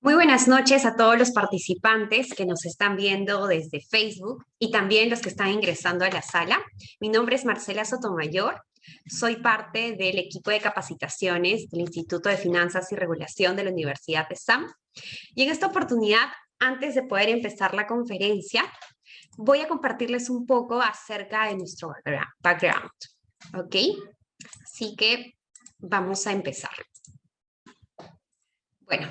Muy buenas noches a todos los participantes que nos están viendo desde Facebook y también los que están ingresando a la sala. Mi nombre es Marcela Sotomayor, soy parte del equipo de capacitaciones del Instituto de Finanzas y Regulación de la Universidad de SAM. Y en esta oportunidad, antes de poder empezar la conferencia, voy a compartirles un poco acerca de nuestro background. ¿Ok? Así que vamos a empezar. Bueno.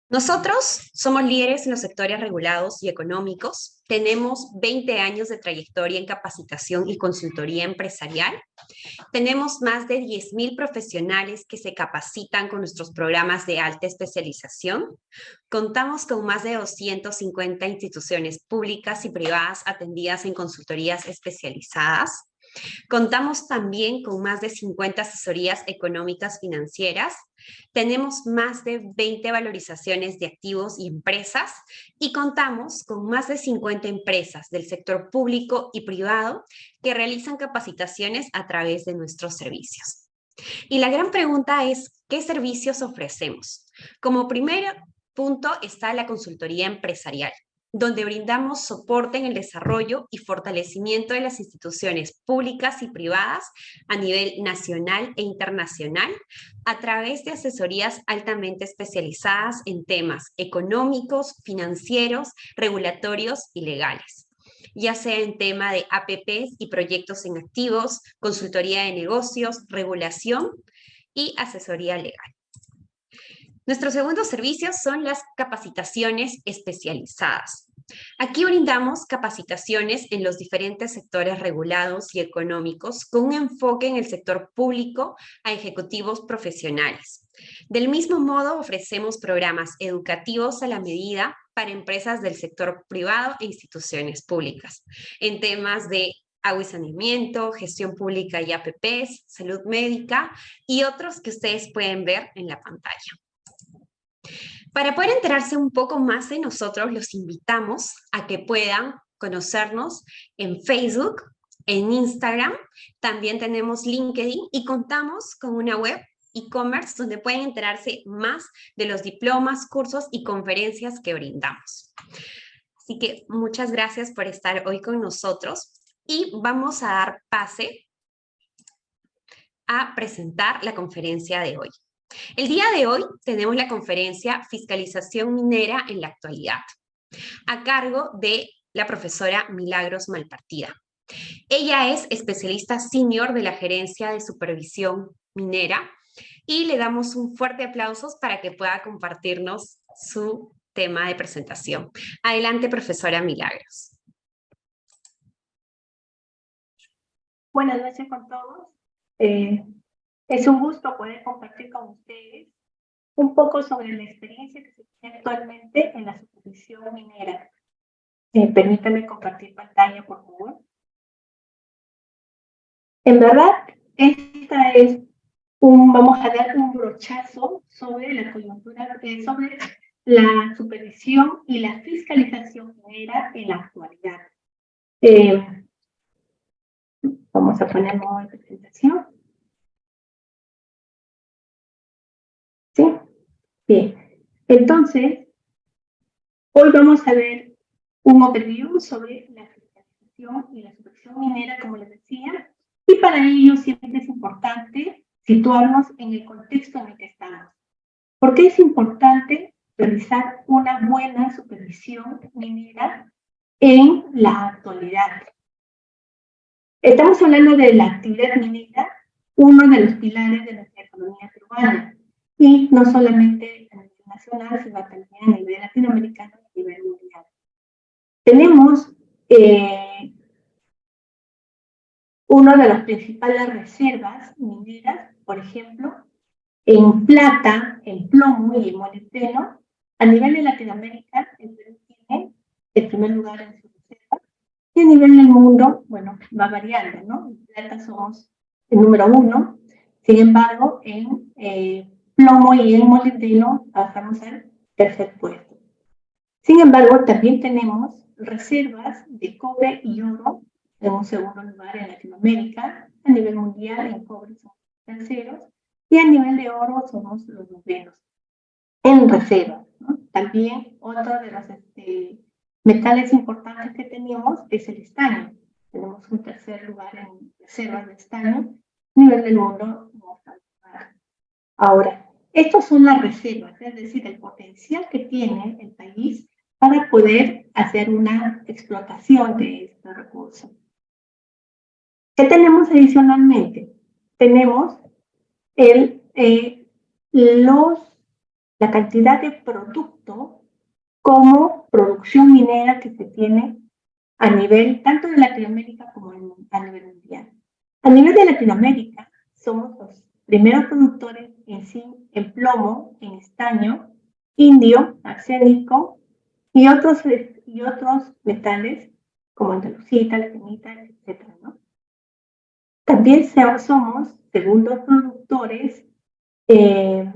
Nosotros somos líderes en los sectores regulados y económicos. Tenemos 20 años de trayectoria en capacitación y consultoría empresarial. Tenemos más de 10,000 profesionales que se capacitan con nuestros programas de alta especialización. Contamos con más de 250 instituciones públicas y privadas atendidas en consultorías especializadas. Contamos también con más de 50 asesorías económicas financieras. Tenemos más de 20 valorizaciones de activos y empresas y contamos con más de 50 empresas del sector público y privado que realizan capacitaciones a través de nuestros servicios. Y la gran pregunta es, ¿qué servicios ofrecemos? Como primer punto está la consultoría empresarial, donde brindamos soporte en el desarrollo y fortalecimiento de las instituciones públicas y privadas a nivel nacional e internacional a través de asesorías altamente especializadas en temas económicos, financieros, regulatorios y legales, ya sea en tema de APPs y proyectos en activos, consultoría de negocios, regulación y asesoría legal. Nuestro segundo servicio son las capacitaciones especializadas. Aquí brindamos capacitaciones en los diferentes sectores regulados y económicos con un enfoque en el sector público a ejecutivos profesionales. Del mismo modo, ofrecemos programas educativos a la medida para empresas del sector privado e instituciones públicas en temas de agua y saneamiento, gestión pública y APPs, salud médica y otros que ustedes pueden ver en la pantalla. Para poder enterarse un poco más de nosotros, los invitamos a que puedan conocernos en Facebook, en Instagram, también tenemos LinkedIn y contamos con una web e-commerce donde pueden enterarse más de los diplomas, cursos y conferencias que brindamos. Así que muchas gracias por estar hoy con nosotros y vamos a dar pase a presentar la conferencia de hoy. El día de hoy tenemos la conferencia Fiscalización Minera en la Actualidad, a cargo de la profesora Milagros Malpartida. Ella es especialista senior de la Gerencia de Supervisión Minera y le damos un fuerte aplauso para que pueda compartirnos su tema de presentación. Adelante, profesora Milagros. Buenas noches con todos. Es un gusto poder compartir con ustedes un poco sobre la experiencia que se tiene actualmente en la supervisión minera. Permítanme compartir pantalla, por favor. En verdad, esta es vamos a dar un brochazo sobre la coyuntura, sobre la supervisión y la fiscalización minera en la actualidad. Vamos a poner modo de presentación. ¿Sí? Bien. Entonces, hoy vamos a ver un overview sobre la fiscalización y la supervisión minera, como les decía, y para ello siempre es importante situarnos en el contexto en el que estamos. ¿Por qué es importante realizar una buena supervisión minera en la actualidad? Estamos hablando de la actividad minera, uno de los pilares de nuestra economía peruana, y no solamente a nivel nacional, sino también a nivel latinoamericano y a nivel mundial. Tenemos una de las principales reservas mineras, por ejemplo, en plata, en plomo y en molibdeno. A nivel de Latinoamérica, el Perú tiene el primer lugar en su reserva, y a nivel del mundo, bueno, va variando, ¿no? En plata somos el número 1, sin embargo, en plomo y en molibdeno pasamos al tercer puesto. Sin embargo, también tenemos reservas de cobre y oro en un segundo lugar en Latinoamérica. A nivel mundial, en cobre somos terceros, y a nivel de oro somos los novenos. en reservas, ¿no? También otro de los metales importantes que tenemos es el estaño. Tenemos un tercer lugar en reservas de estaño. A nivel del mundo no está nada. Ahora, estos son las reservas, es decir, el potencial que tiene el país para poder hacer una explotación de estos recursos. ¿Qué tenemos adicionalmente? Tenemos la cantidad de producto como producción minera que se tiene a nivel tanto de Latinoamérica como a nivel mundial. A nivel de Latinoamérica somos los primeros productores en zinc, en plomo, en estaño, indio, arsénico y otros metales como andalucita, lignita, etc., ¿no? También somos segundos productores de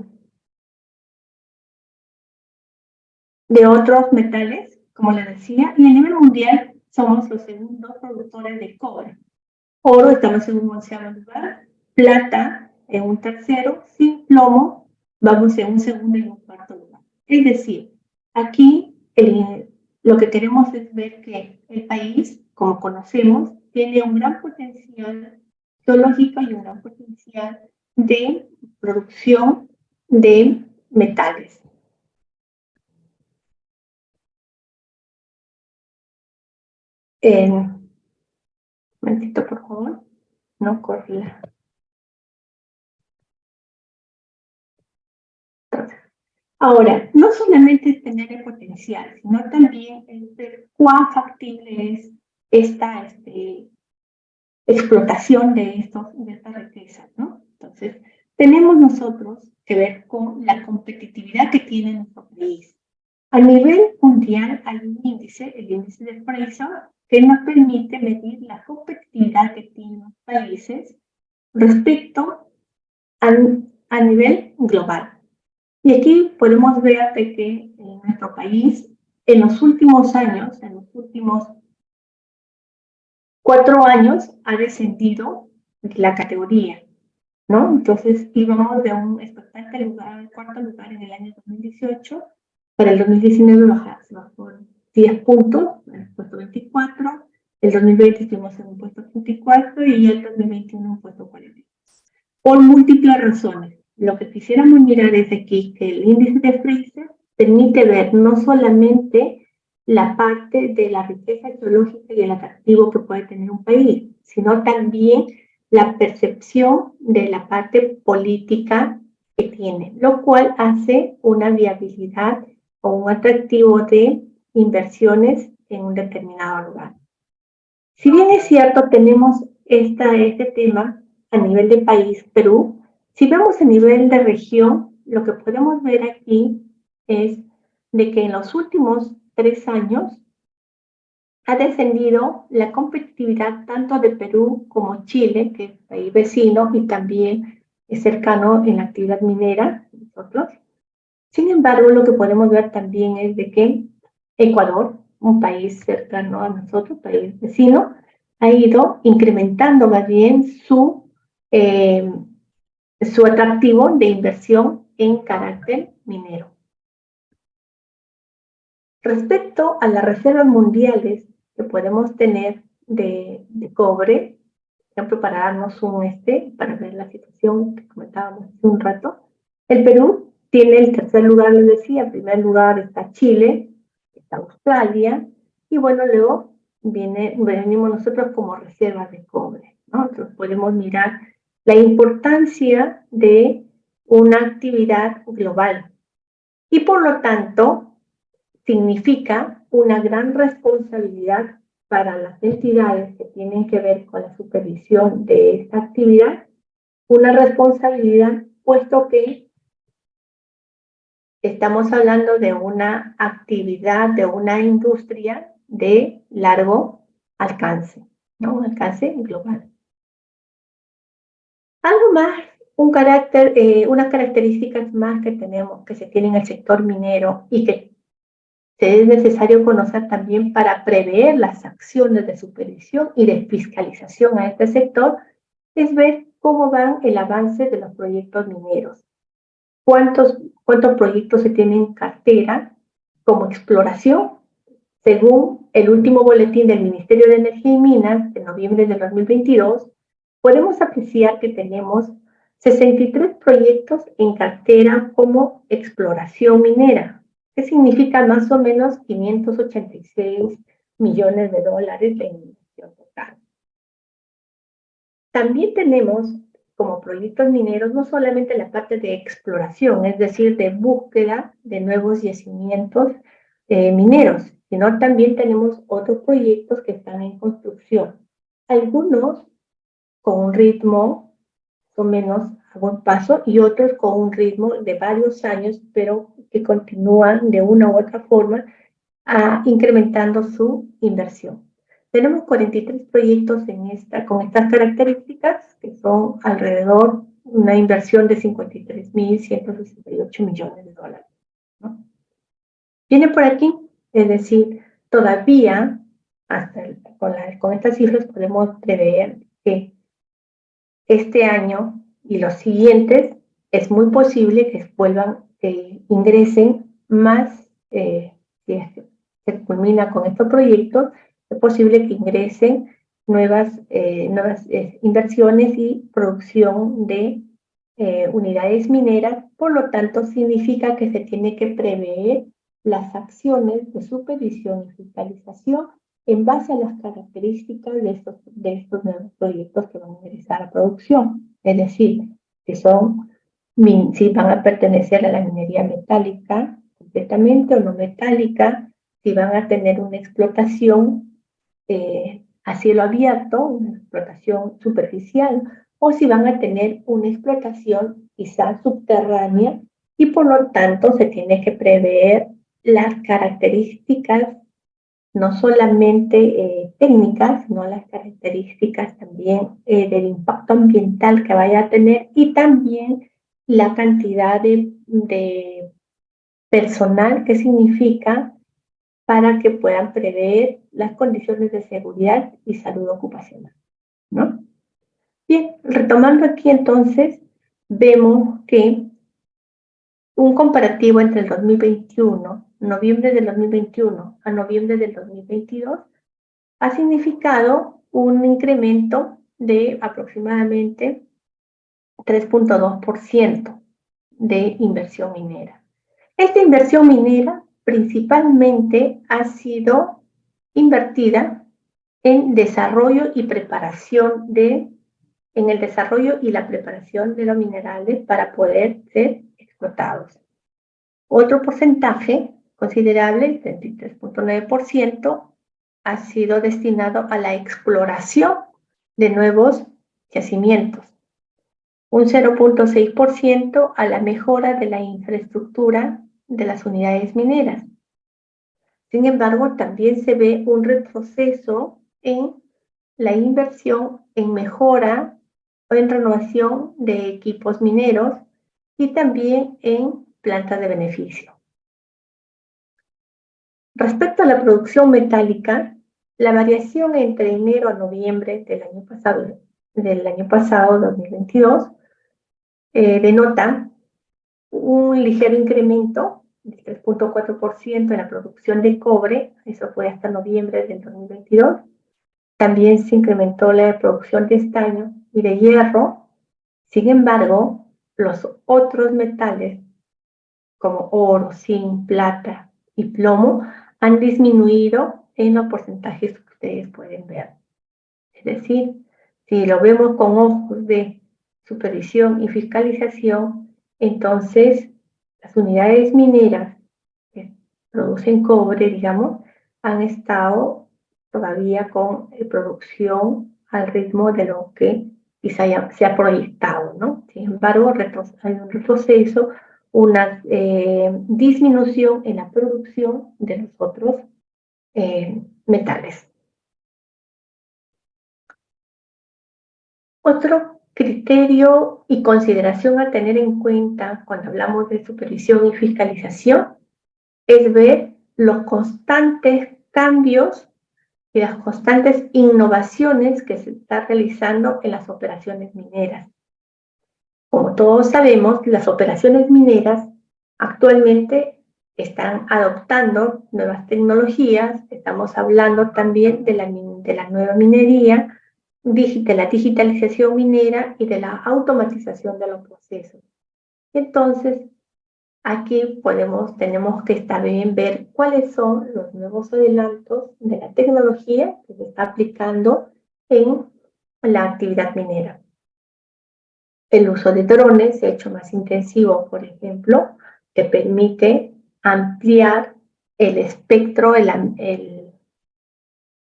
otros metales, como les decía, y a nivel mundial somos los segundos productores de cobre. Oro estamos en un 11º lugar, plata en un tercero, sin plomo vamos en un segundo y un cuarto lugar. Es decir, aquí lo que queremos es ver que el país, como conocemos, tiene un gran potencial geológico y un gran potencial de producción de metales. Un momentito, por favor. No corre. Entonces, ahora, no solamente es tener el potencial, sino también es ver cuán factible es esta explotación de estas riquezas, ¿no? Entonces, tenemos nosotros que ver con la competitividad que tiene nuestro país. A nivel mundial hay un índice, el índice de Fraser, que nos permite medir la competitividad que tienen los países respecto a nivel global. Y aquí podemos ver de que en nuestro país, en los últimos años, en los últimos 4 años, ha descendido la categoría, ¿no? Entonces íbamos de un expectante lugar al cuarto lugar en el año 2018, para el 2019 bajó 10 puntos, en el puesto 24, el 2020 estuvimos en un puesto 34 y el 2021 en un puesto 40. Por múltiples razones. Lo que quisiéramos mirar es aquí que el índice de Fraser permite ver no solamente la parte de la riqueza geológica y el atractivo que puede tener un país, sino también la percepción de la parte política que tiene, lo cual hace una viabilidad o un atractivo de inversiones en un determinado lugar. Si bien es cierto, tenemos este tema a nivel de país, Perú, si vemos a nivel de región, lo que podemos ver aquí es de que en los últimos 3 años ha descendido la competitividad tanto de Perú como Chile, que es país vecino y también es cercano en la actividad minera, nosotros. Sin embargo, lo que podemos ver también es de que Ecuador, un país cercano a nosotros, país vecino, ha ido incrementando más bien su atractivo de inversión en carácter minero. Respecto a las reservas mundiales que podemos tener de cobre, por ejemplo, para darnos para ver la situación que comentábamos hace un rato, el Perú tiene el tercer lugar, les decía, en primer lugar está Chile, está Australia, y bueno, luego venimos nosotros como reservas de cobre, ¿no? Entonces podemos mirar la importancia de una actividad global y por lo tanto significa una gran responsabilidad para las entidades que tienen que ver con la supervisión de esta actividad, una responsabilidad puesto que estamos hablando de una actividad, de una industria de largo alcance, ¿no? Un alcance global. Algo más, unas características más que tenemos, que se tiene en el sector minero y que es necesario conocer también para prever las acciones de supervisión y de fiscalización a este sector, es ver cómo va el avance de los proyectos mineros. ¿cuántos proyectos se tienen en cartera como exploración? Según el último boletín del Ministerio de Energía y Minas de noviembre de 2022, podemos apreciar que tenemos 63 proyectos en cartera como exploración minera, que significa más o menos 586 millones de dólares de inversión total. También tenemos como proyectos mineros no solamente la parte de exploración, es decir, de búsqueda de nuevos yacimientos mineros, sino también tenemos otros proyectos que están en construcción. Algunos con un ritmo o menos a buen paso y otros con un ritmo de varios años, pero que continúan de una u otra forma incrementando su inversión. Tenemos 43 proyectos con estas características, que son alrededor una inversión de 53.168 millones de dólares, ¿no? Viene por aquí, es decir, todavía, con estas cifras podemos prever que este año y los siguientes es muy posible que ingresen más, si se culmina con estos proyectos, es posible que ingresen nuevas inversiones y producción de unidades mineras. Por lo tanto, significa que se tiene que prever las acciones de supervisión y fiscalización en base a las características de estos nuevos proyectos que van a ingresar a producción. Es decir, si van a pertenecer a la minería metálica completamente o no metálica, si van a tener una explotación a cielo abierto, una explotación superficial, o si van a tener una explotación quizás subterránea, y por lo tanto se tiene que prever las características no solamente técnicas, sino las características también del impacto ambiental que vaya a tener, y también la cantidad de personal que significa para que puedan prever las condiciones de seguridad y salud ocupacional, ¿no? Bien, retomando aquí entonces, vemos que un comparativo entre el 2021, noviembre del 2021 a noviembre del 2022, ha significado un incremento de aproximadamente 3.2% de inversión minera. Esta inversión minera principalmente ha sido invertida en desarrollo y preparación en el desarrollo y la preparación de los minerales para poder ser explotados. Otro porcentaje considerable, 33.9%, ha sido destinado a la exploración de nuevos yacimientos. Un 0.6% a la mejora de la infraestructura de las unidades mineras. Sin embargo, también se ve un retroceso en la inversión en mejora o en renovación de equipos mineros y también en plantas de beneficio. Respecto a la producción metálica, la variación entre enero a noviembre del año pasado 2022, denota un ligero incremento del 3.4% en la producción de cobre, eso fue hasta noviembre del 2022. También se incrementó la producción de estaño y de hierro. Sin embargo, los otros metales como oro, zinc, plata y plomo han disminuido en los porcentajes que ustedes pueden ver. Es decir, si lo vemos con ojos de supervisión y fiscalización, entonces las unidades mineras que producen cobre, digamos, han estado todavía con producción al ritmo de lo que quizá ya se ha proyectado, ¿no? Sin embargo, hay un retroceso, una disminución en la producción de los otros metales. Otro criterio y consideración a tener en cuenta cuando hablamos de supervisión y fiscalización es ver los constantes cambios y las constantes innovaciones que se están realizando en las operaciones mineras. Como todos sabemos, las operaciones mineras actualmente están adoptando nuevas tecnologías. Estamos hablando también de la nueva minería, de la digitalización minera y de la automatización de los procesos. Entonces, aquí tenemos que estar bien ver cuáles son los nuevos adelantos de la tecnología que se está aplicando en la actividad minera. El uso de drones se ha hecho más intensivo, por ejemplo, que permite ampliar el espectro,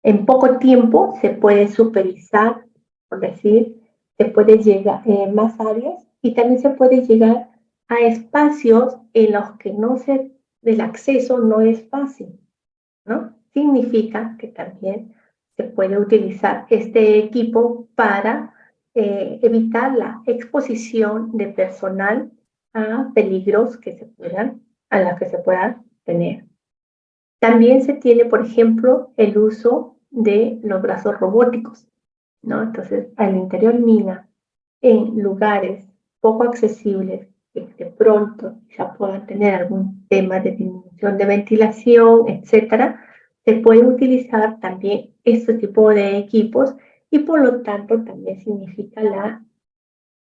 en poco tiempo se puede supervisar, por decir, se puede llegar a más áreas y también se puede llegar a espacios en los que el acceso no es fácil, ¿no? Significa que también se puede utilizar este equipo para evitar la exposición de personal a peligros a los que se puedan tener. También se tiene, por ejemplo, el uso de los brazos robóticos, ¿no? Entonces, al interior mina, en lugares poco accesibles, que de pronto ya puedan tener algún tema de disminución de ventilación, etcétera, se puede utilizar también este tipo de equipos y por lo tanto también significa la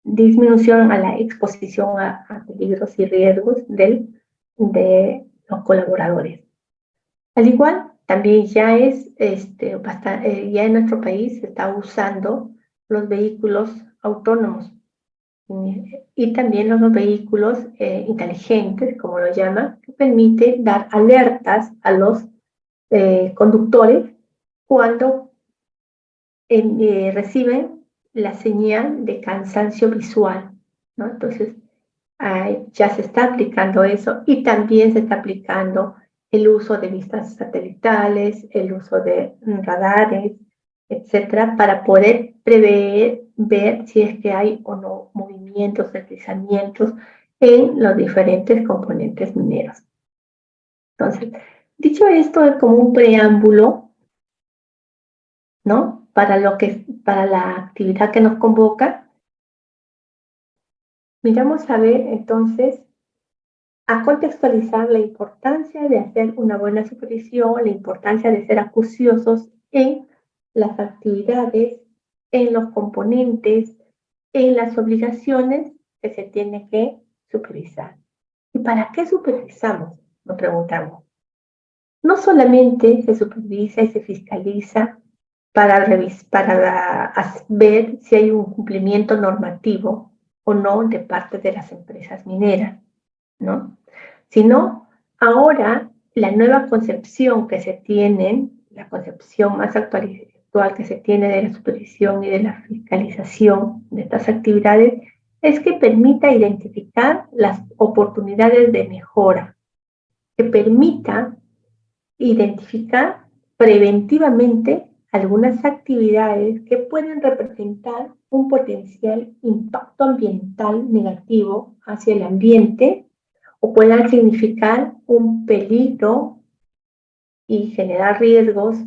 disminución a la exposición a peligros y riesgos de los colaboradores. Al igual, también ya ya en nuestro país se está usando los vehículos autónomos y también los vehículos inteligentes, como lo llaman, que permiten dar alertas a los conductores cuando reciben la señal de cansancio visual, ¿no? Entonces, ya se está aplicando eso y también se está aplicando el uso de vistas satelitales, el uso de radares, etcétera, para poder ver si es que hay o no movimientos, deslizamientos en los diferentes componentes mineros. Entonces, dicho esto, es como un preámbulo, ¿no? Para la actividad que nos convoca. Miramos a ver entonces a contextualizar la importancia de hacer una buena supervisión, la importancia de ser acuciosos en las actividades, en los componentes, en las obligaciones que se tiene que supervisar. ¿Y para qué supervisamos? Nos preguntamos. No solamente se supervisa y se fiscaliza para ver si hay un cumplimiento normativo o no de parte de las empresas mineras, ¿no? Sino ahora la nueva concepción que se tiene, la concepción más actual que se tiene de la supervisión y de la fiscalización de estas actividades es que permita identificar las oportunidades de mejora, que permita identificar preventivamente algunas actividades que pueden representar un potencial impacto ambiental negativo hacia el ambiente o puedan significar un peligro y generar riesgos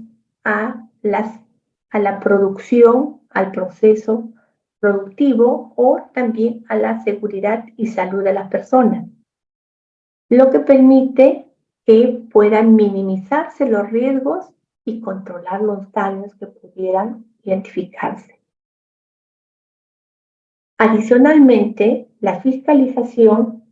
a la producción, al proceso productivo o también a la seguridad y salud de las personas, lo que permite que puedan minimizarse los riesgos y controlar los daños que pudieran identificarse. Adicionalmente, la fiscalización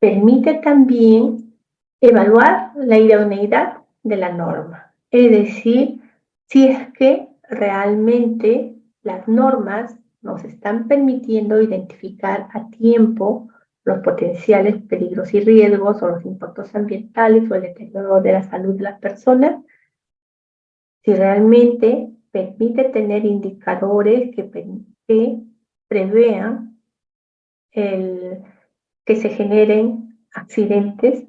permite también evaluar la idoneidad de la norma, es decir, si es que realmente las normas nos están permitiendo identificar a tiempo los potenciales peligros y riesgos o los impactos ambientales o el deterioro de la salud de las personas, si realmente permite tener indicadores que prevean que se generen accidentes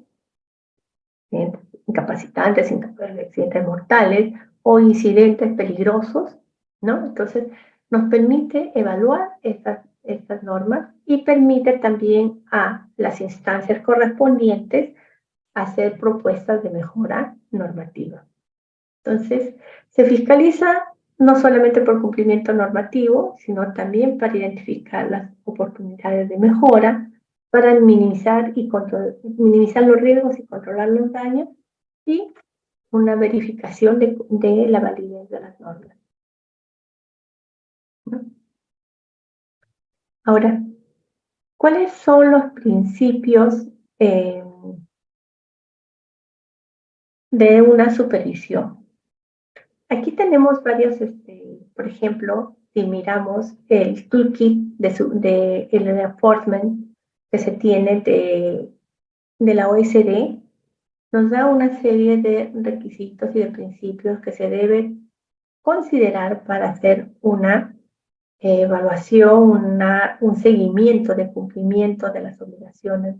incapacitantes, accidentes mortales o incidentes peligrosos, ¿no? Entonces, nos permite evaluar estas normas y permite también a las instancias correspondientes hacer propuestas de mejora normativa. Entonces, se fiscaliza no solamente por cumplimiento normativo, sino también para identificar las oportunidades de mejora, para minimizar los riesgos y controlar los daños, y una verificación de la validez de las normas, ¿no? Ahora, ¿cuáles son los principios de una supervisión? Aquí tenemos varios, por ejemplo, si miramos el toolkit de el enforcement que se tiene de la OSD, nos da una serie de requisitos y de principios que se deben considerar para hacer una evaluación, un seguimiento de cumplimiento de las obligaciones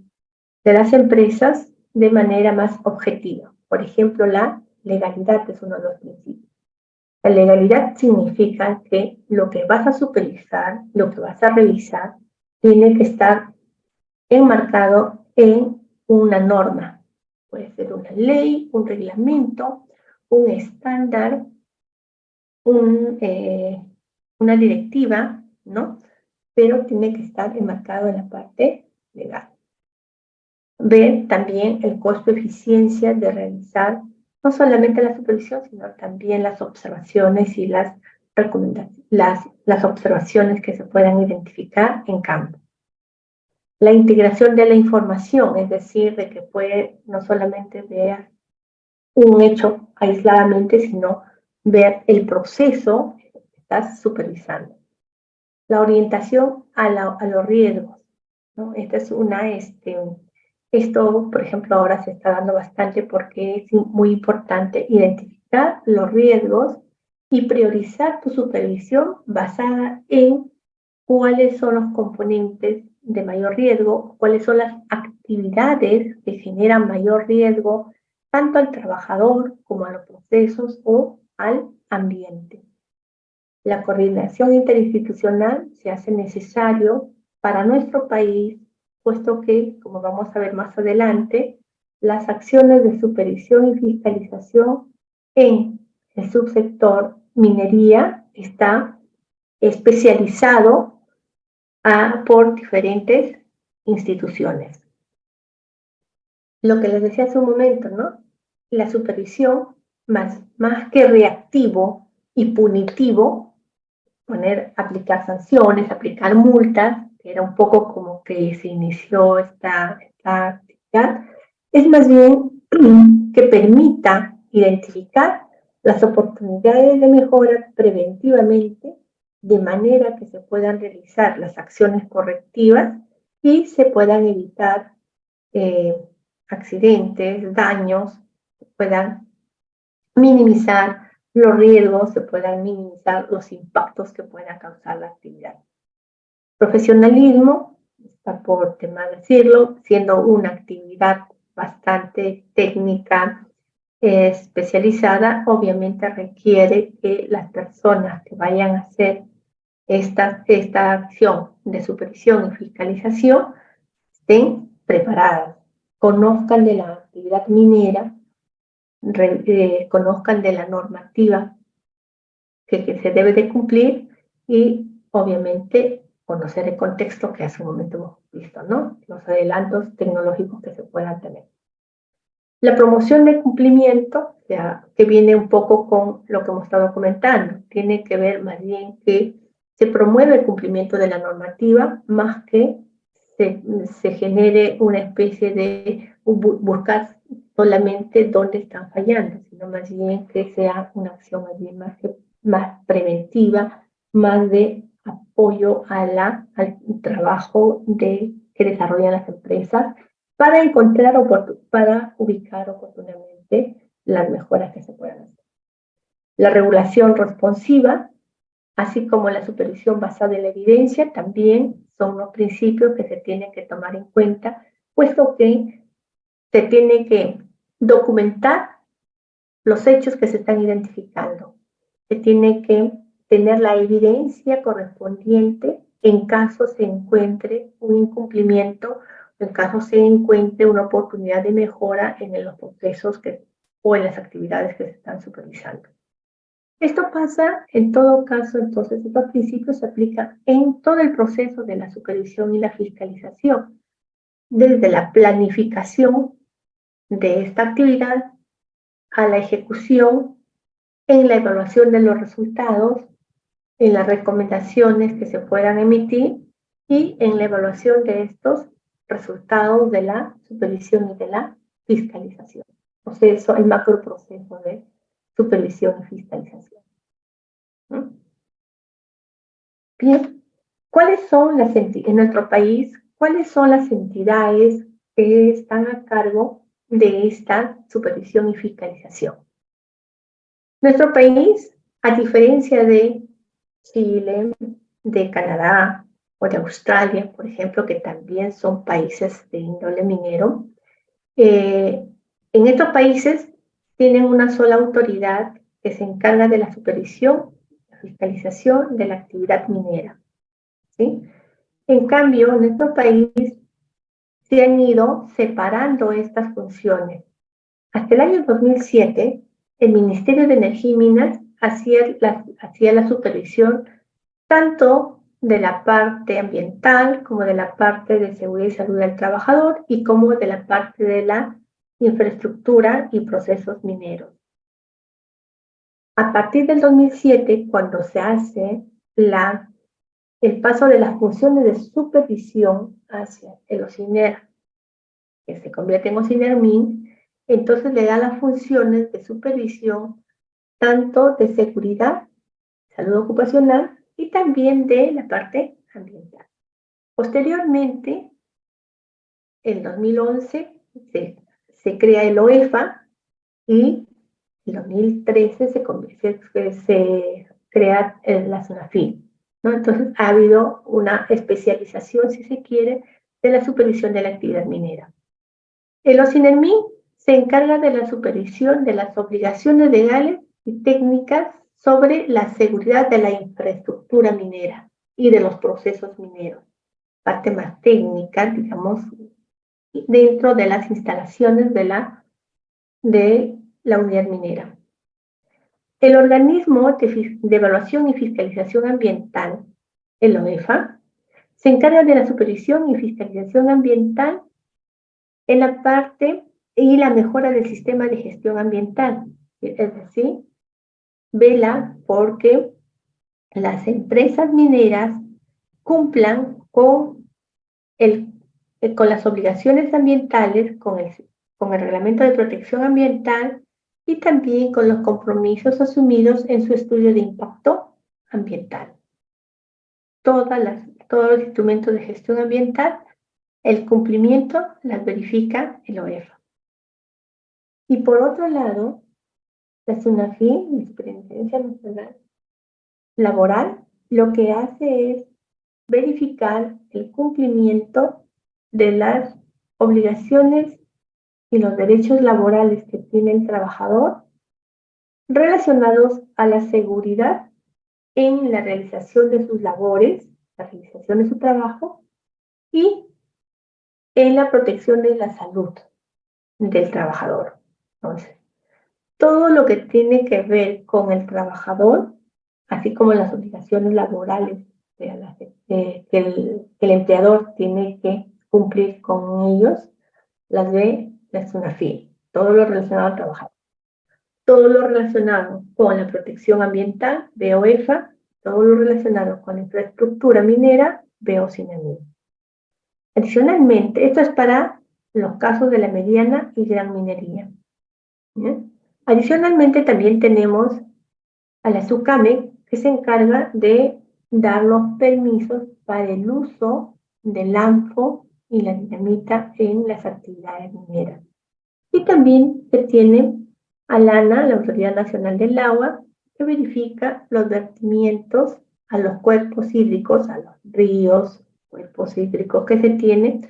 de las empresas de manera más objetiva. Por ejemplo, la legalidad es uno de los principios. La legalidad significa que lo que vas a supervisar, lo que vas a revisar, tiene que estar enmarcado en una norma. Puede ser una ley, un reglamento, un estándar, una directiva, ¿no? Pero tiene que estar enmarcado en la parte legal. Ver también el costo-eficiencia de realizar no solamente la supervisión, sino también las observaciones y las recomendaciones, las observaciones que se puedan identificar en campo. La integración de la información, es decir, de que puede no solamente ver un hecho aisladamente, sino ver el proceso que estás supervisando. La orientación a los riesgos, ¿no? Esta es esto, por ejemplo, ahora se está dando bastante porque es muy importante identificar los riesgos y priorizar tu supervisión basada en cuáles son los componentes de mayor riesgo, cuáles son las actividades que generan mayor riesgo tanto al trabajador como a los procesos o al ambiente. La coordinación interinstitucional se hace necesario para nuestro país, puesto que, como vamos a ver más adelante, las acciones de supervisión y fiscalización en el subsector minería está especializado por diferentes instituciones. Lo que les decía hace un momento, ¿no? La supervisión, más que reactivo y punitivo, aplicar sanciones, aplicar multas, que era un poco como que se inició esta actividad, es más bien que permita identificar las oportunidades de mejora preventivamente, de manera que se puedan realizar las acciones correctivas y se puedan evitar accidentes, daños, se puedan minimizar los riesgos, se puedan minimizar los impactos que pueda causar la actividad. Profesionalismo, está por tema decirlo, siendo una actividad bastante técnica, especializada, obviamente requiere que las personas que vayan a hacer esta acción de supervisión y fiscalización estén preparadas, conozcan de la actividad minera, conozcan de la normativa que se debe de cumplir y obviamente conocer el contexto que hace un momento hemos visto, ¿no? Los adelantos tecnológicos que se puedan tener. La promoción del cumplimiento, que viene un poco con lo que hemos estado comentando, tiene que ver más bien que se promueve el cumplimiento de la normativa más que se genere una especie de buscar solamente dónde están fallando, sino más bien que sea una acción más preventiva, más de apoyo al trabajo que desarrollan las empresas para para ubicar oportunamente las mejoras que se puedan hacer. La regulación responsiva, así como la supervisión basada en la evidencia, también son unos principios que se tienen que tomar en cuenta, puesto que se tiene que documentar los hechos que se están identificando. Se tiene que tener la evidencia correspondiente en caso se encuentre un incumplimiento, en caso se encuentre una oportunidad de mejora en los procesos o en las actividades que se están supervisando. Esto pasa en todo caso, entonces, estos principios se aplican en todo el proceso de la supervisión y la fiscalización, desde la planificación de esta actividad a la ejecución, en la evaluación de los resultados, en las recomendaciones que se puedan emitir y en la evaluación de estos resultados de la supervisión y de la fiscalización. Proceso, el macro proceso de supervisión y fiscalización. ¿No? Bien, ¿cuáles son en nuestro país, cuáles son las entidades que están a cargo de esta supervisión y fiscalización? Nuestro país, a diferencia de Chile, de Canadá o de Australia, por ejemplo, que también son países de índole minero, en estos países tienen una sola autoridad que se encarga de la supervisión, la fiscalización de la actividad minera. ¿Sí? En cambio, en nuestro país se han ido separando estas funciones. Hasta el año 2007, el Ministerio de Energía y Minas hacía la supervisión tanto de la parte ambiental como de la parte de seguridad y salud del trabajador y como de la parte de la infraestructura y procesos mineros. A partir del 2007, cuando se hace el paso de las funciones de supervisión hacia el OCINER, que se convierte en OCINERMIN, entonces le da las funciones de supervisión tanto de seguridad, salud ocupacional y también de la parte ambiental. Posteriormente, en 2011, se crea el OEFA y en 2013 se crea la SUNAFIN, ¿no? Entonces ha habido una especialización, si se quiere, de la supervisión de la actividad minera. El OCINERMIN se encarga de la supervisión de las obligaciones legales y técnicas sobre la seguridad de la infraestructura minera y de los procesos mineros. Parte más técnica, digamos, dentro de las instalaciones de la unidad minera. El organismo de evaluación y fiscalización ambiental, el OEFA, se encarga de la supervisión y fiscalización ambiental en la parte y la mejora del sistema de gestión ambiental, es decir, vela porque las empresas mineras cumplan con las obligaciones ambientales, con el reglamento de protección ambiental y también con los compromisos asumidos en su estudio de impacto ambiental. Todos los instrumentos de gestión ambiental, el cumplimiento las verifica el OEFA. Y por otro lado, la SUNAFIN, la Superintendencia Nacional Laboral, lo que hace es verificar el cumplimiento de las obligaciones y los derechos laborales que tiene el trabajador relacionados a la seguridad en la realización de sus labores, la realización de su trabajo y en la protección de la salud del trabajador. Entonces, todo lo que tiene que ver con el trabajador, así como las obligaciones laborales que el empleador tiene que cumplir con ellos, las ve la SUNAFIN, todo lo relacionado al trabajador. Todo lo relacionado con la protección ambiental, ve OEFA, todo lo relacionado con la infraestructura minera, ve OCINERMIN. Adicionalmente, esto es para los casos de la mediana y gran minería. ¿Bien? Adicionalmente, también tenemos a la SUCAME, que se encarga de dar los permisos para el uso del ANFO y la dinamita en las actividades mineras. Y también se tiene a la ANA, la Autoridad Nacional del Agua, que verifica los vertimientos a los cuerpos hídricos, a los ríos, cuerpos hídricos que se tienen,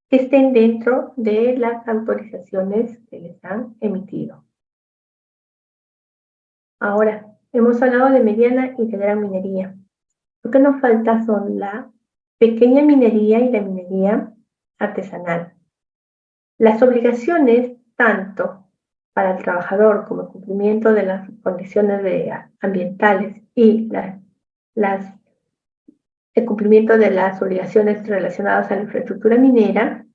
que estén dentro de las autorizaciones que les han emitido. Ahora, hemos hablado de mediana y de gran minería. Lo que nos falta son la pequeña minería y la minería artesanal. Las obligaciones tanto para el trabajador como el cumplimiento de las condiciones ambientales y el cumplimiento de las obligaciones relacionadas a la infraestructura minera,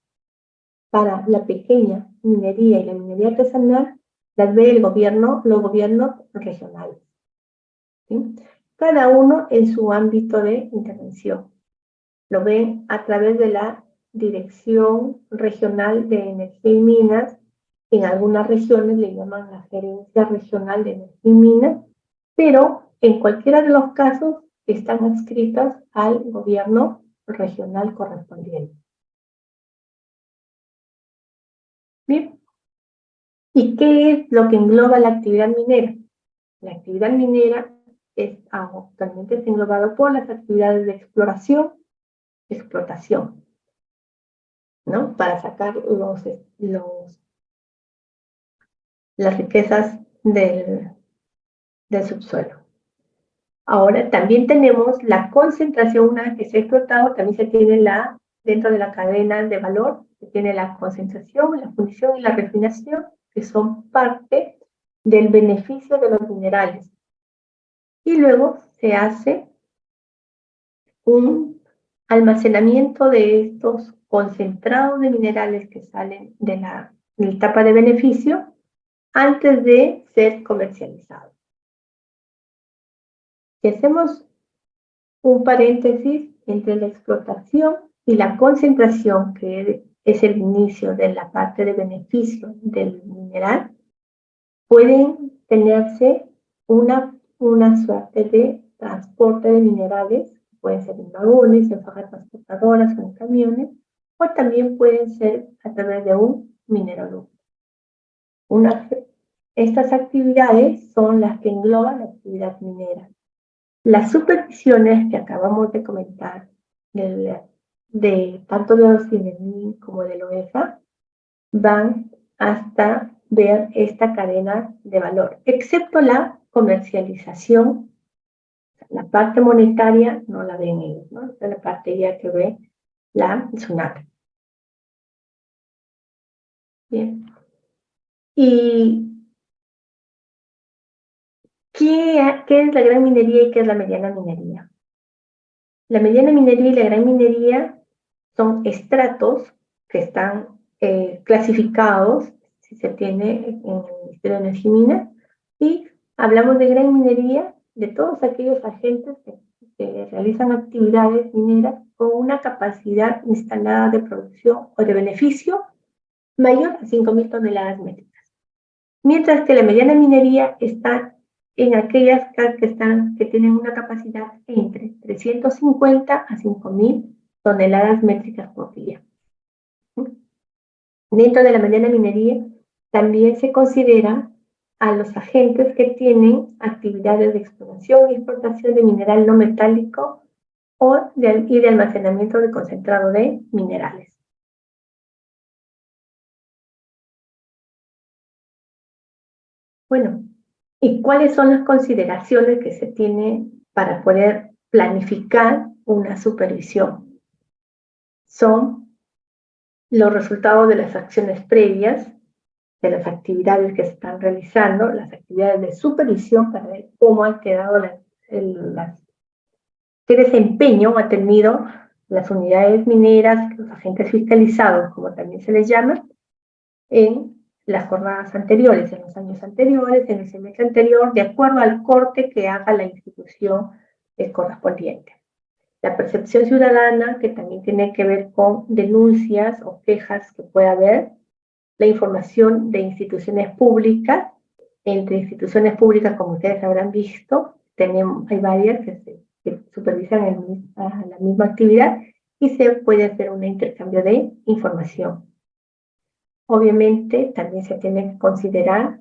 para la pequeña minería y la minería artesanal, las ve los gobiernos regionales, ¿sí? Cada uno en su ámbito de intervención. Lo ven a través de la Dirección Regional de Energía y Minas. En algunas regiones le llaman la Gerencia Regional de Energía y Minas, pero en cualquiera de los casos están adscritas al gobierno regional correspondiente. Bien. ¿Y qué es lo que engloba la actividad minera? La actividad minera actualmente es englobado por las actividades de explotación, ¿no? Para sacar las riquezas del subsuelo. Ahora también tenemos la concentración. Una vez que se ha explotado, también se tiene dentro de la cadena de valor, se tiene la concentración, la fundición y la refinación, que son parte del beneficio de los minerales. Y luego se hace un almacenamiento de estos concentrados de minerales que salen de la etapa de beneficio antes de ser comercializados. Si hacemos un paréntesis entre la explotación y la concentración, que es el inicio de la parte de beneficio del mineral, pueden tenerse una suerte de transporte de minerales, pueden ser en vagones, en fajas transportadoras o en camiones, o también pueden ser a través de un mineroducto. Estas actividades son las que engloban la actividad minera. Las supervisiones que acabamos de comentar, tanto de los CINEMIN como de la OEFA, van hasta ver esta cadena de valor, excepto la comercialización. La parte monetaria no la ven ellos, ¿no? Esta es la parte ya que ve la SUNAT. Bien. ¿Y qué es la gran minería y qué es la mediana minería? La mediana minería y la gran minería son estratos que están clasificados, si se tiene en el Ministerio de Energía y Minas, y hablamos de gran minería de todos aquellos agentes que realizan actividades mineras con una capacidad instalada de producción o de beneficio mayor a 5.000 toneladas métricas. Mientras que la mediana minería está en aquellas que tienen una capacidad entre 350 a 5.000 toneladas métricas por día. Dentro de la mediana minería también se considera a los agentes que tienen actividades de exploración y exportación de mineral no metálico y de almacenamiento de concentrado de minerales. Bueno, ¿y cuáles son las consideraciones que se tienen para poder planificar una supervisión? Son los resultados de las acciones previas, de las actividades que se están realizando, las actividades de supervisión para ver cómo han quedado qué desempeño han tenido las unidades mineras, los agentes fiscalizados, como también se les llama, en las jornadas anteriores, en los años anteriores, en el semestre anterior, de acuerdo al corte que haga la institución correspondiente. La percepción ciudadana, que también tiene que ver con denuncias o quejas que pueda haber, la información de instituciones públicas. Entre instituciones públicas, como ustedes habrán visto, hay varias que supervisan la misma actividad y se puede hacer un intercambio de información. Obviamente, también se tiene que considerar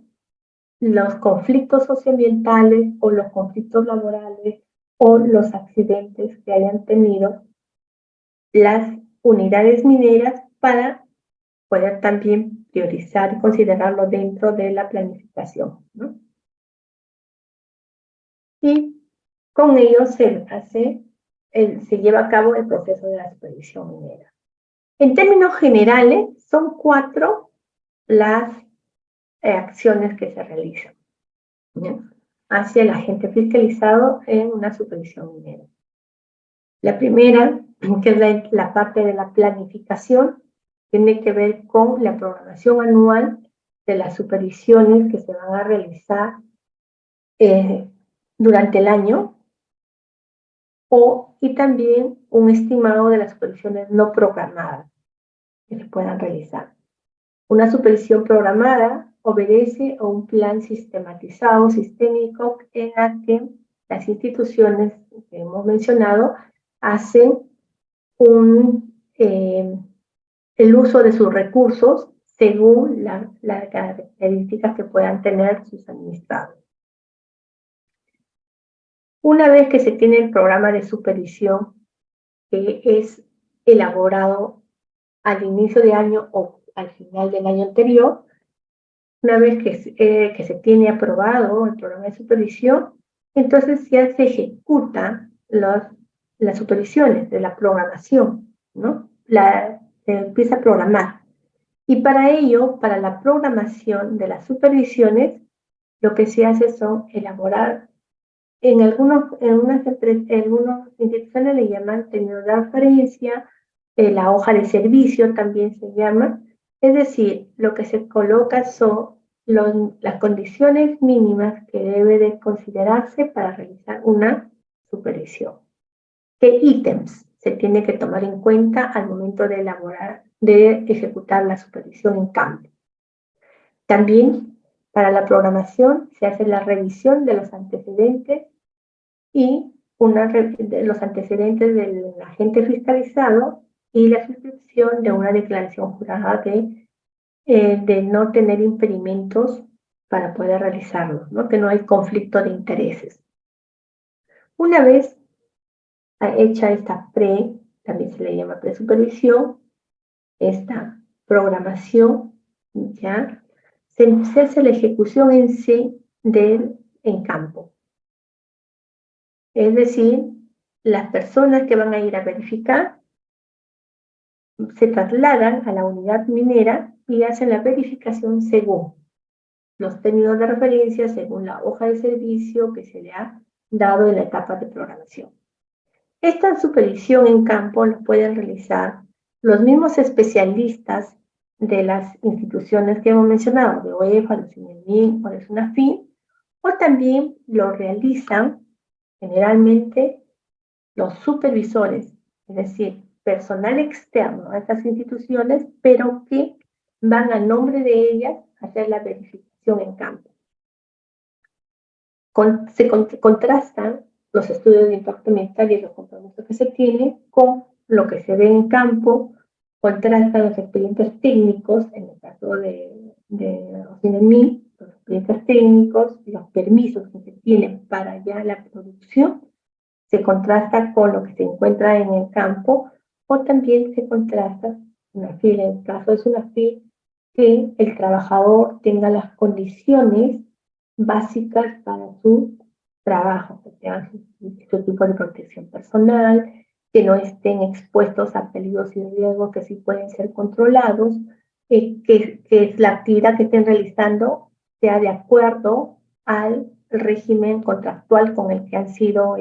los conflictos socioambientales o los conflictos laborales o los accidentes que hayan tenido las unidades mineras para poder también priorizar y considerarlo dentro de la planificación, ¿no? Y con ello se lleva a cabo el proceso de la supervisión minera. En términos generales, son 4 las acciones que se realizan, ¿bien?, hacia el agente fiscalizado en una supervisión minera. La primera, que es la parte de la planificación, tiene que ver con la programación anual de las supervisiones que se van a realizar durante el año, y también un estimado de las supervisiones no programadas que se puedan realizar. Una supervisión programada obedece a un plan sistematizado, sistémico, en la que las instituciones que hemos mencionado hacen el uso de sus recursos según las características que puedan tener sus administrados. Una vez que se tiene el programa de supervisión, que es elaborado al inicio de año o al final del año anterior, una vez que se tiene aprobado el programa de supervisión, entonces ya se ejecuta las supervisiones de la programación, ¿no? Se empieza a programar. Y para ello, para la programación de las supervisiones, lo que se hace son elaborar, en algunas instituciones le llaman términos de referencia, la hoja de servicio también se llama, es decir, lo que se coloca son las condiciones mínimas que debe de considerarse para realizar una supervisión. ¿Qué ítems se tiene que tomar en cuenta al momento de ejecutar la supervisión en campo? También, para la programación, se hace la revisión de los antecedentes y los antecedentes del agente fiscalizado y la suscripción de una declaración jurada de no tener impedimentos para poder realizarlo, ¿no? Que no hay conflicto de intereses. Una vez hecha esta también se le llama presupervisión, esta programación, ¿ya? Se hace la ejecución en sí en campo. Es decir, las personas que van a ir a verificar se trasladan a la unidad minera y hacen la verificación según los términos de referencia, según la hoja de servicio que se le ha dado en la etapa de programación. Esta supervisión en campo lo pueden realizar los mismos especialistas de las instituciones que hemos mencionado, de OEFA, de CINEMIN o de SUNAFIN, o también lo realizan generalmente los supervisores, es decir, personal externo a estas instituciones, pero que van a nombre de ellas a hacer la verificación en campo. Se contrastan los estudios de impacto ambiental y los compromisos que se tienen con lo que se ve en campo, contrastan los expedientes técnicos, en el caso de CINEMIN, los expedientes técnicos, los permisos que se tienen para ya la producción, se contrasta con lo que se encuentra en el campo, o también se contrasta en el caso de SUNAFIL, que el trabajador tenga las condiciones básicas para su trabajo, que tengan su tipo de protección personal, que no estén expuestos a peligros y riesgos que sí pueden ser controlados, que la actividad que estén realizando sea de acuerdo al régimen contractual con el que han sido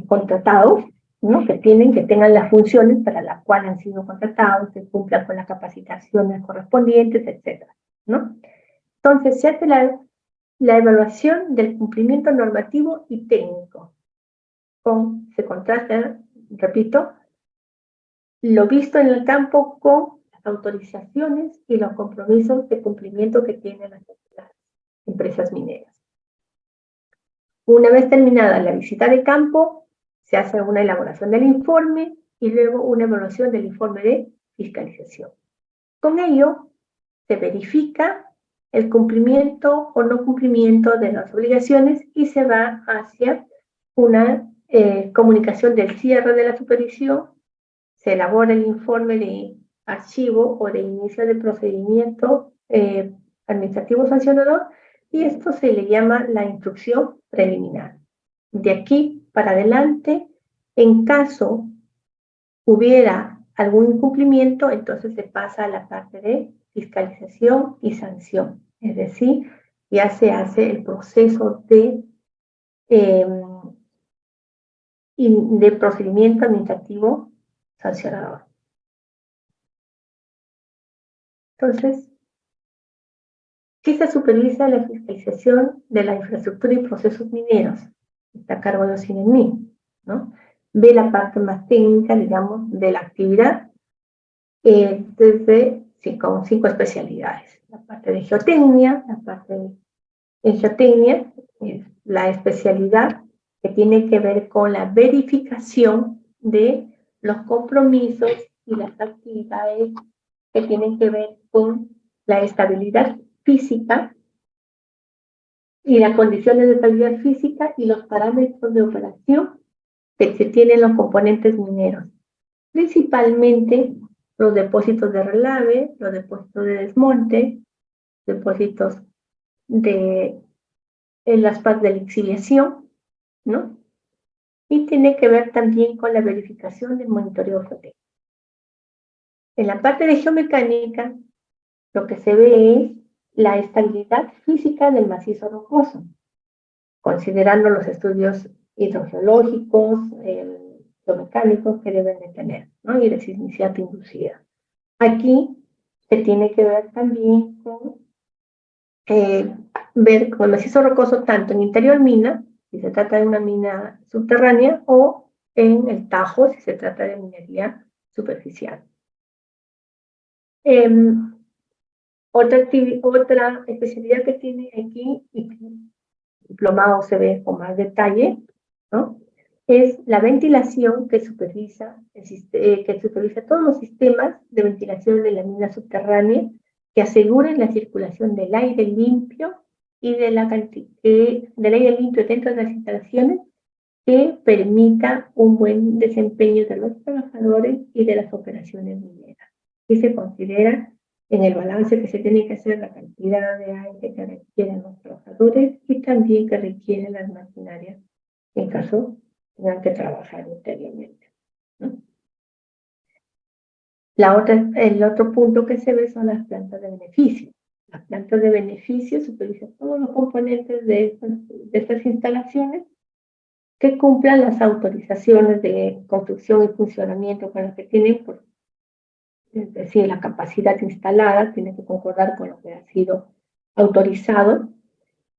contratados, ¿no? Que tengan las funciones para las cuales han sido contratados, que cumplan con las capacitaciones correspondientes, etcétera, ¿no? Entonces, se hace la evaluación del cumplimiento normativo y técnico. Se contrasta, repito, lo visto en el campo con las autorizaciones y los compromisos de cumplimiento que tienen las empresas mineras. Una vez terminada la visita de campo, se hace una elaboración del informe y luego una evaluación del informe de fiscalización. Con ello, se verifica el cumplimiento o no cumplimiento de las obligaciones y se va hacia una comunicación del cierre de la supervisión, se elabora el informe de archivo o de inicio de procedimiento administrativo sancionador, y esto se le llama la instrucción preliminar. De aquí para adelante, en caso hubiera algún incumplimiento, entonces se pasa a la parte de fiscalización y sanción. Es decir, ya se hace el proceso de procedimiento administrativo sancionador. Entonces, ¿qué se supervisa? La fiscalización de la infraestructura y procesos mineros. Está a cargo de OCINEMI, ¿no? Ve la parte más técnica, digamos, de la actividad, con 5 especialidades. La parte de geotecnia, la parte de geotecnia es la especialidad que tiene que ver con la verificación de los compromisos y las actividades que tienen que ver con la estabilidad física y las condiciones de estabilidad física y los parámetros de operación que se tienen los componentes mineros, principalmente los depósitos de relave, los depósitos de desmonte, depósitos en las partes de la exiliación, ¿no? Y tiene que ver también con la verificación del monitoreo geotécnico. En la parte de geomecánica, lo que se ve es la estabilidad física del macizo rocoso, considerando los estudios hidrogeológicos, geomecánicos que deben de tener, ¿no? Y de sismicidad inducida. Aquí se tiene que ver también con ver con el macizo rocoso tanto en interior mina, si se trata de una mina subterránea, o en el Tajo, si se trata de minería superficial. Otra especialidad que tiene aquí, y que el diplomado se ve con más detalle, ¿no? Es la ventilación que supervisa todos los sistemas de ventilación de la mina subterránea que aseguren la circulación del aire limpio y del aire limpio dentro de las instalaciones que permita un buen desempeño de los trabajadores y de las operaciones mineras. Y se considera en el balance que se tiene que hacer la cantidad de aire que requieren los trabajadores y también que requieren las maquinarias en caso tengan que trabajar interiormente, ¿no? El otro punto que se ve son las plantas de beneficio. Las plantas de beneficio supervisan todos los componentes de estas instalaciones que cumplan las autorizaciones de construcción y funcionamiento con las que tienen, es decir, la capacidad instalada tiene que concordar con lo que ha sido autorizado.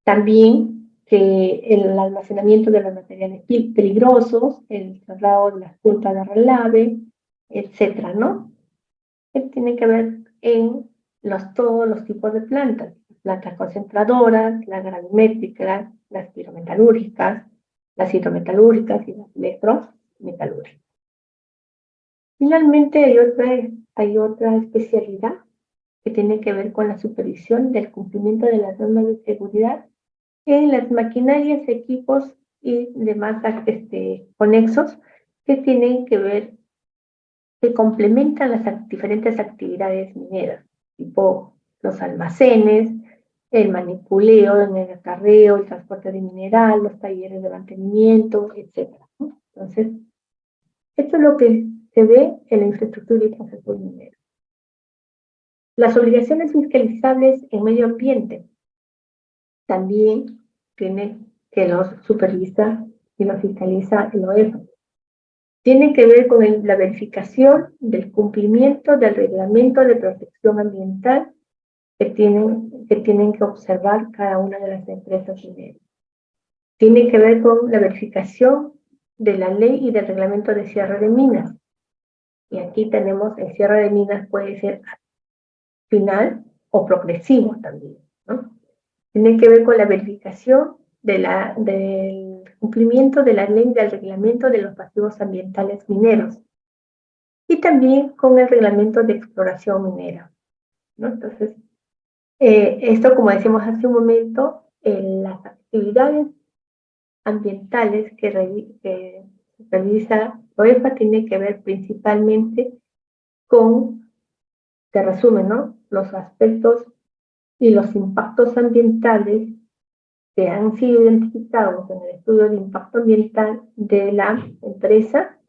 También que el almacenamiento de los materiales peligrosos, el traslado de las puntas de relave, etcétera, ¿no? Que tiene que ver en todos los tipos de plantas concentradoras, las gravimétricas, las pirometalúrgicas, las hidrometalúrgicas y las electrometalúrgicas. Finalmente hay otra especialidad que tiene que ver con la supervisión del cumplimiento de las normas de seguridad en las maquinarias, equipos y demás conexos que tienen que ver, que complementan las diferentes actividades mineras, tipo los almacenes, el manipuleo, el acarreo, el transporte de mineral, los talleres de mantenimiento, etc., ¿no? Entonces, esto es lo que se ve en la infraestructura y transporte minero. Las obligaciones fiscalizables en medio ambiente también tiene que los supervisa y los fiscaliza el OEFA. Tiene que ver con la verificación del cumplimiento del reglamento de protección ambiental que tienen que observar cada una de las empresas mineras. Tiene que ver con la verificación de la ley y del reglamento de cierre de minas. Y aquí tenemos el cierre de minas puede ser final o progresivo también, ¿no? Tiene que ver con la verificación del cumplimiento de la ley del reglamento de los pasivos ambientales mineros y también con el reglamento de exploración minera, ¿no? Entonces, esto, como decíamos hace un momento, las actividades ambientales que supervisa OEFA tiene que ver principalmente con, se resume, ¿no?, los aspectos y los impactos ambientales que han sido identificados en el estudio de impacto ambiental de la empresa,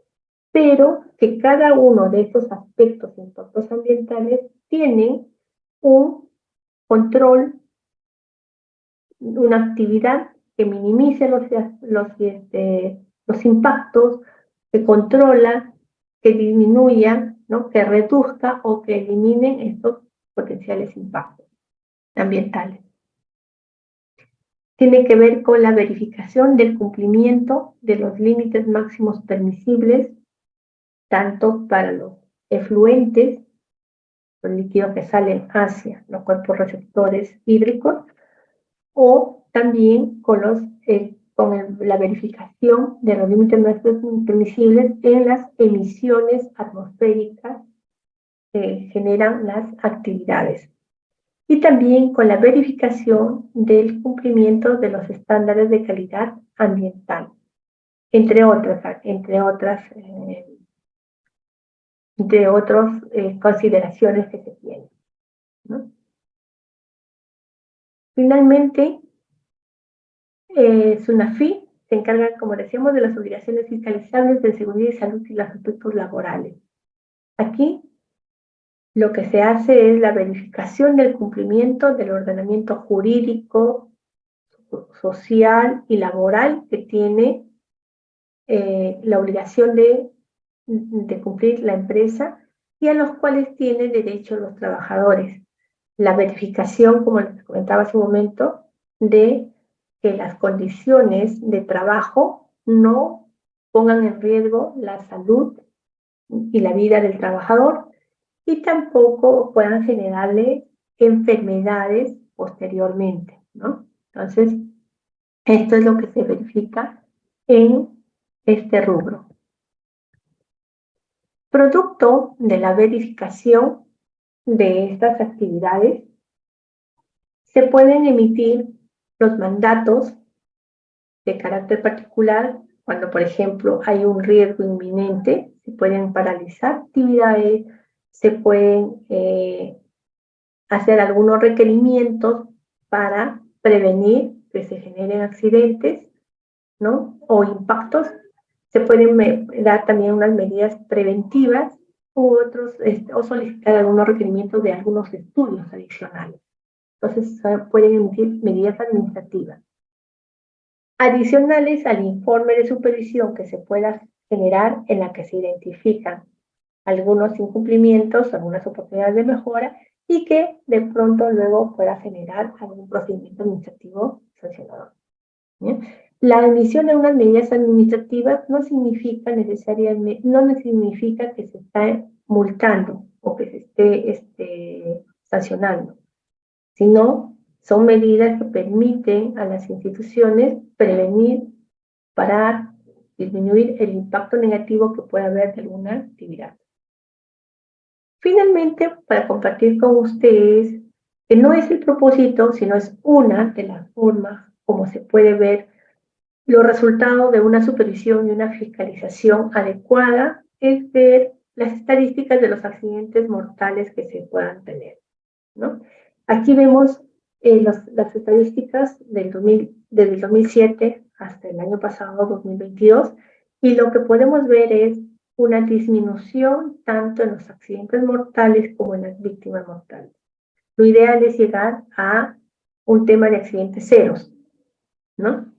pero que cada uno de estos aspectos e impactos ambientales tienen un control, una actividad que minimice los impactos, que controla, que disminuya, ¿no? Que reduzca o que eliminen estos potenciales impactos ambientales. Tiene que ver con la verificación del cumplimiento de los límites máximos permisibles, tanto para los efluentes, los líquidos que salen hacia los cuerpos receptores hídricos, o también con la verificación de los límites máximos permisibles en las emisiones atmosféricas que generan las actividades. Y también con la verificación del cumplimiento de los estándares de calidad ambiental, entre otras consideraciones que se tienen, ¿no? Finalmente, SUNAFIT se encarga, como decíamos, de las obligaciones fiscalizables de seguridad y salud y los aspectos laborales. Aquí lo que se hace es la verificación del cumplimiento del ordenamiento jurídico, social y laboral que tiene la obligación de cumplir la empresa y a los cuales tienen derecho los trabajadores. La verificación, como les comentaba hace un momento, de que las condiciones de trabajo no pongan en riesgo la salud y la vida del trabajador y tampoco puedan generarle enfermedades posteriormente, ¿no? Entonces, esto es lo que se verifica en este rubro. Producto de la verificación de estas actividades, se pueden emitir los mandatos de carácter particular cuando, por ejemplo, hay un riesgo inminente. Se pueden paralizar actividades, se pueden hacer algunos requerimientos para prevenir que se generen accidentes, ¿no? O impactos. Se pueden dar también unas medidas preventivas u otros, o solicitar algunos requerimientos de algunos estudios adicionales. Entonces, pueden emitir medidas administrativas. Adicionales al informe de supervisión que se pueda generar en la que se identifican algunos incumplimientos, algunas oportunidades de mejora y que de pronto luego pueda generar algún procedimiento administrativo sancionador. ¿Bien? La emisión de unas medidas administrativas no significa necesariamente, no significa que se está multando o que se esté sancionando, sino son medidas que permiten a las instituciones prevenir, parar, disminuir el impacto negativo que pueda haber de alguna actividad. Finalmente, para compartir con ustedes, que no es el propósito, sino es una de las formas como se puede ver los resultados de una supervisión y una fiscalización adecuada, es ver las estadísticas de los accidentes mortales que se puedan tener, ¿no? Aquí vemos las estadísticas desde el 2007 hasta el año pasado, 2022, y lo que podemos ver es una disminución tanto en los accidentes mortales como en las víctimas mortales. Lo ideal es llegar a un tema de accidentes ceros, ¿no?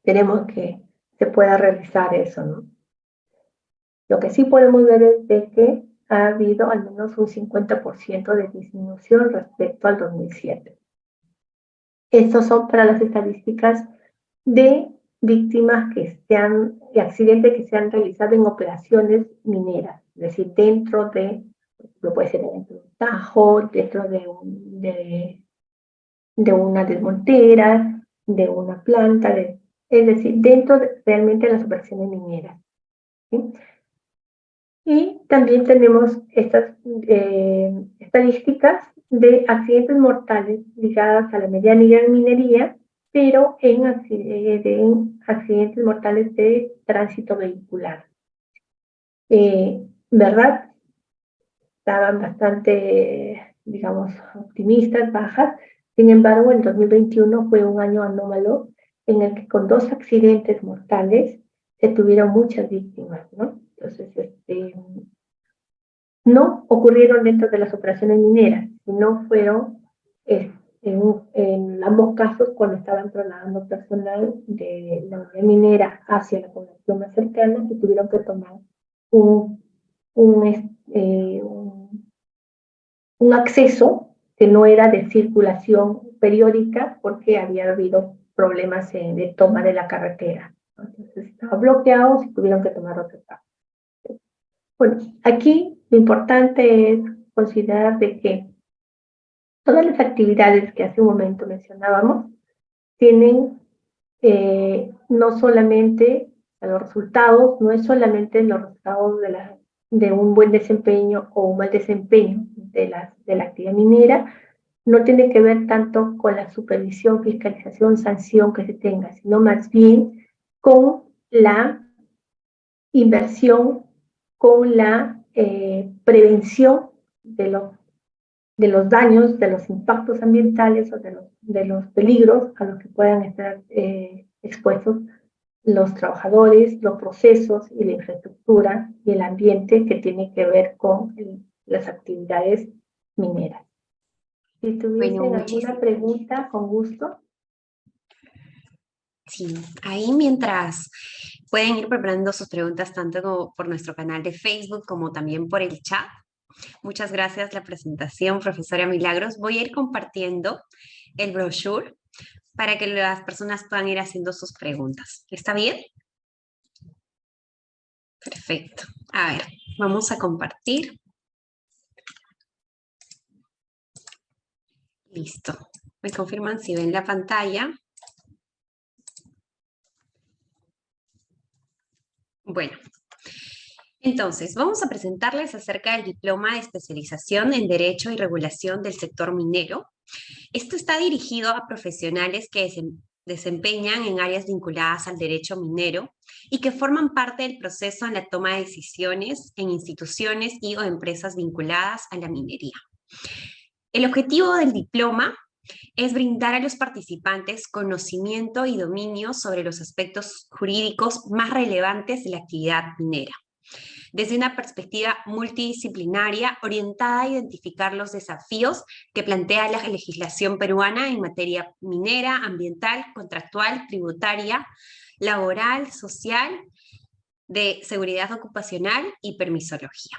Queremos que se pueda realizar eso, ¿no? Lo que sí podemos ver es de que ha habido al menos un 50% de disminución respecto al 2007. Estos son para las estadísticas de víctimas de accidentes que se han realizado en operaciones mineras, es decir, dentro de, lo puede ser dentro de un tajo, dentro de una desmontera, de una planta, es decir, dentro realmente de las operaciones mineras, ¿sí? Y también tenemos estas estadísticas de accidentes mortales ligadas a la mediana y gran minería, pero en accidentes mortales de tránsito vehicular. ¿Verdad? Estaban bastante, digamos, optimistas, bajas. Sin embargo, el 2021 fue un año anómalo en el que con 2 accidentes mortales se tuvieron muchas víctimas, ¿no? Entonces, no ocurrieron dentro de las operaciones mineras, sino fueron en ambos casos cuando estaban trasladando personal de la unidad minera hacia la población más cercana, que tuvieron que tomar un, un acceso que no era de circulación periódica porque había habido problemas de toma de la carretera. Entonces estaba bloqueado y tuvieron que tomar otro paso. Bueno, aquí lo importante es considerar de que todas las actividades que hace un momento mencionábamos tienen no solamente los resultados, no es solamente los resultados de un buen desempeño o un mal desempeño de la actividad minera, no tiene que ver tanto con la supervisión, fiscalización, sanción que se tenga, sino más bien con la inversión, con la prevención de los daños, de los impactos ambientales o de los peligros a los que puedan estar expuestos los trabajadores, los procesos y la infraestructura y el ambiente que tiene que ver con las actividades mineras. Si tuviesen alguna pregunta, con gusto. Sí, ahí mientras pueden ir preparando sus preguntas tanto por nuestro canal de Facebook como también por el chat. Muchas gracias la presentación, profesora Milagros. Voy a ir compartiendo el brochure para que las personas puedan ir haciendo sus preguntas. ¿Está bien? Perfecto. A ver, vamos a compartir. Listo. Me confirman si ven la pantalla. Bueno, entonces vamos a presentarles acerca del diploma de especialización en Derecho y Regulación del sector minero. Esto está dirigido a profesionales que desempeñan en áreas vinculadas al derecho minero y que forman parte del proceso en la toma de decisiones en instituciones y o empresas vinculadas a la minería. El objetivo del diploma es brindar a los participantes conocimiento y dominio sobre los aspectos jurídicos más relevantes de la actividad minera, desde una perspectiva multidisciplinaria orientada a identificar los desafíos que plantea la legislación peruana en materia minera, ambiental, contractual, tributaria, laboral, social, de seguridad ocupacional y permisología,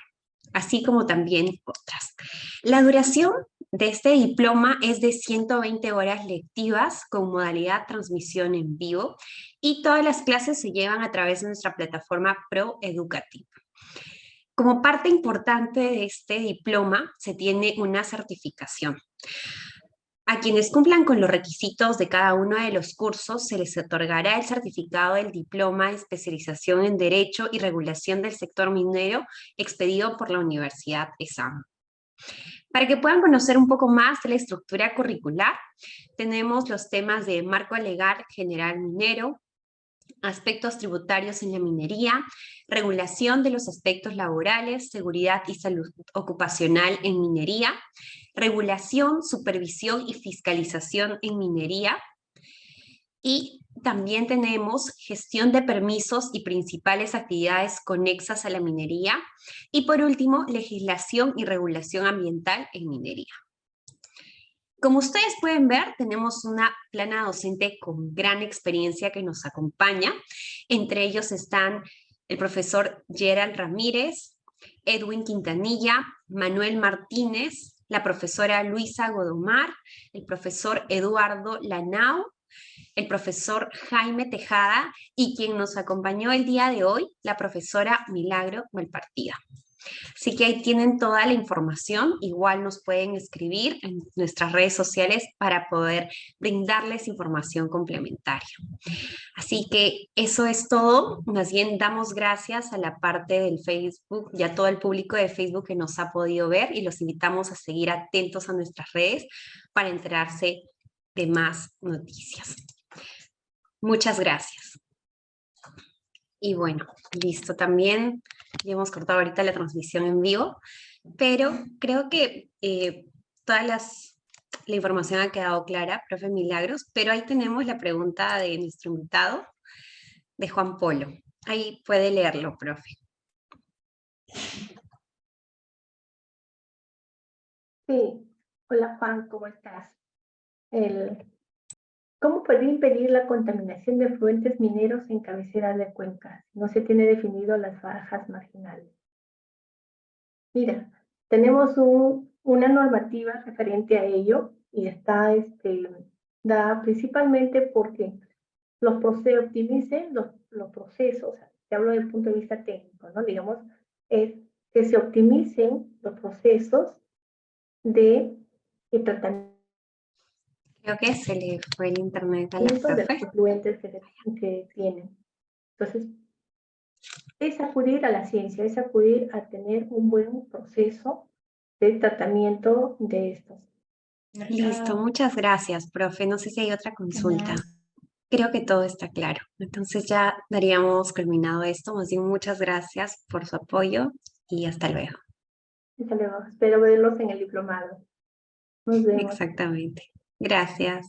así como también otras. La duración de este diploma es de 120 horas lectivas con modalidad transmisión en vivo y todas las clases se llevan a través de nuestra plataforma ProEducativa. Como parte importante de este diploma se tiene una certificación. A quienes cumplan con los requisitos de cada uno de los cursos se les otorgará el certificado del diploma de especialización en Derecho y Regulación del sector minero expedido por la Universidad ESAM. Para que puedan conocer un poco más de la estructura curricular, tenemos los temas de marco legal general minero, aspectos tributarios en la minería, regulación de los aspectos laborales, seguridad y salud ocupacional en minería, regulación, supervisión y fiscalización en minería, y también tenemos gestión de permisos y principales actividades conexas a la minería. Y por último, legislación y regulación ambiental en minería. Como ustedes pueden ver, tenemos una plana docente con gran experiencia que nos acompaña. Entre ellos están el profesor Gerald Ramírez, Edwin Quintanilla, Manuel Martínez, la profesora Luisa Godomar, el profesor Eduardo Lanao, el profesor Jaime Tejada y quien nos acompañó el día de hoy, la profesora Milagro Malpartida. Así que ahí tienen toda la información, igual nos pueden escribir en nuestras redes sociales para poder brindarles información complementaria. Así que eso es todo, más bien damos gracias a la parte del Facebook y a todo el público de Facebook que nos ha podido ver y los invitamos a seguir atentos a nuestras redes para enterarse de más noticias. Muchas gracias. Y bueno, listo, también ya hemos cortado ahorita la transmisión en vivo, pero creo que la información ha quedado clara, profe Milagros, pero ahí tenemos la pregunta de nuestro invitado, de Juan Polo. Ahí puede leerlo, profe. Sí, Hola Juan, ¿cómo estás? ¿Cómo puede impedir la contaminación de efluentes mineros en cabeceras de cuencas? No se tiene definido las bajas marginales. Mira, tenemos una normativa referente a ello y está dada principalmente porque optimicen los procesos, te hablo desde el punto de vista técnico, ¿no? Digamos, es que se optimicen los procesos de tratamiento Creo que se le fue el internet a la de los profe. efluentes que tienen. Entonces, es acudir a la ciencia, es acudir a tener un buen proceso de tratamiento de estos. Listo, muchas gracias, profe. No sé si hay otra consulta. Creo que todo está claro. Entonces ya daríamos culminado esto. Más bien, muchas gracias por su apoyo y hasta luego. Hasta luego. Espero verlos en el diplomado. Nos vemos. Exactamente. Gracias.